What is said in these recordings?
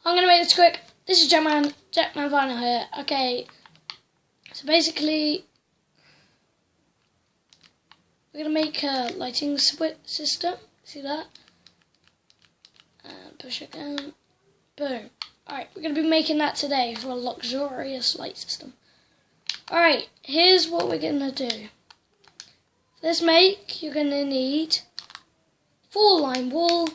I'm going to make this quick. This is Jackman Vinyl here. Okay, so basically, we're going to make a lighting system. See that? And push it down. Boom. Alright, we're going to be making that today for a luxurious light system. Alright, here's what we're going to do. For this make, you're going to need 4 lime wool,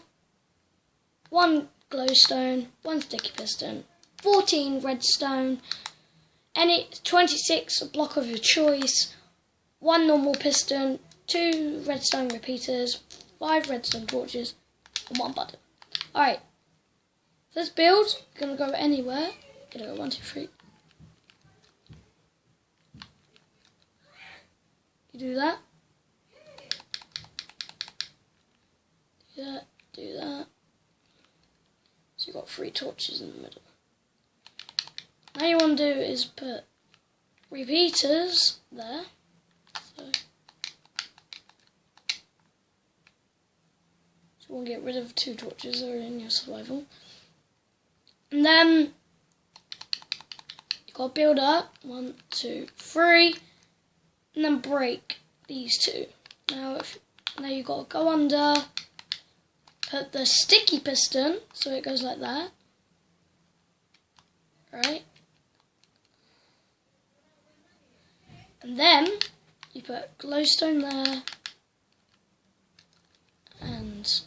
1 glowstone, 1 sticky piston, 14 redstone, any 26 a block of your choice, 1 normal piston, 2 redstone repeaters, 5 redstone torches, and 1 button. Alright, this build, you're going to go anywhere. You're going to go 1, 2, 3. You do that. Do that. So you've got 3 torches in the middle. Now you want to do is put repeaters there. So you want to get rid of 2 torches that are in your survival. And then you've got to build up 1, 2, 3, and then break these 2. Now you've got to go under. Put the sticky piston, so it goes like that. Right? And then you put glowstone there and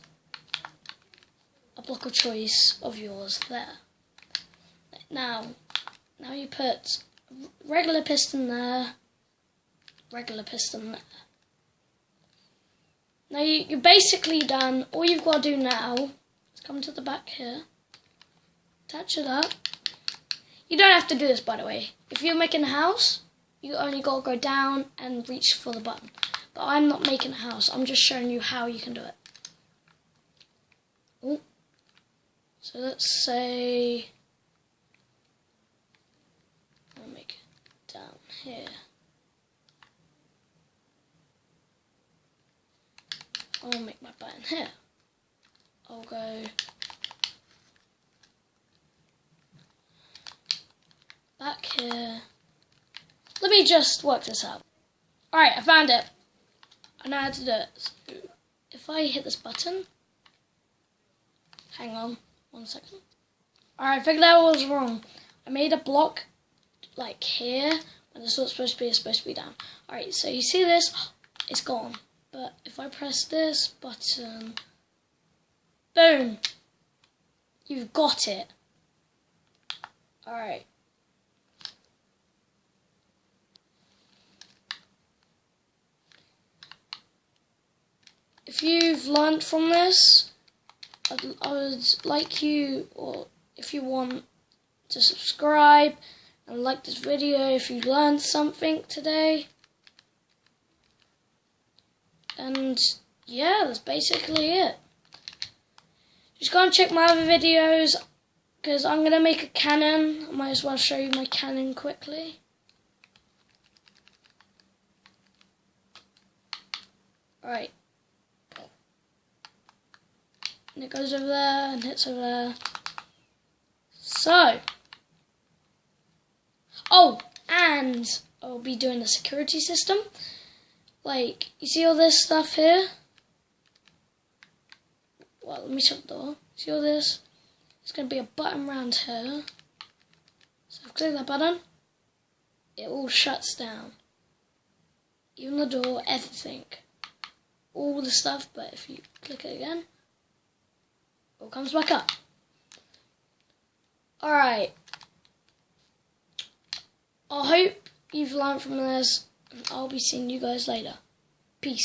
a block of choice of yours there. Now you put regular piston there, regular piston there. Now you're basically done. All you've got to do now is come to the back here, attach it up. You don't have to do this, by the way. If you're making a house, you only got to go down and reach for the button. But I'm not making a house. I'm just showing you how you can do it. Ooh. So let's say I'll make it down here. I'll make my button here. I'll go back here. Let me just work this out. Alright, I found it. I know how to do it. So if I hit this button, hang on 1 second. Alright, I figured out what was wrong. I made a block like here when this was supposed to be. It's supposed to be down. Alright, so you see this? It's gone. But if I press this button, boom, you've got it. Alright. If you've learnt from this, I would like you, or if you want, to subscribe and like this video if you learned something today. And yeah, that's basically it. Just go and check my other videos, because I'm going to make a cannon. I might as well show you my cannon quickly. Alright. And it goes over there and hits over there. So. Oh, and I'll be doing the security system. Like, you see all this stuff here? Well, let me shut the door. See all this? It's going to be a button around here. So if I click that button, it all shuts down. Even the door, everything. All the stuff, but if you click it again, it all comes back up. Alright. I hope you've learned from this. I'll be seeing you guys later. Peace.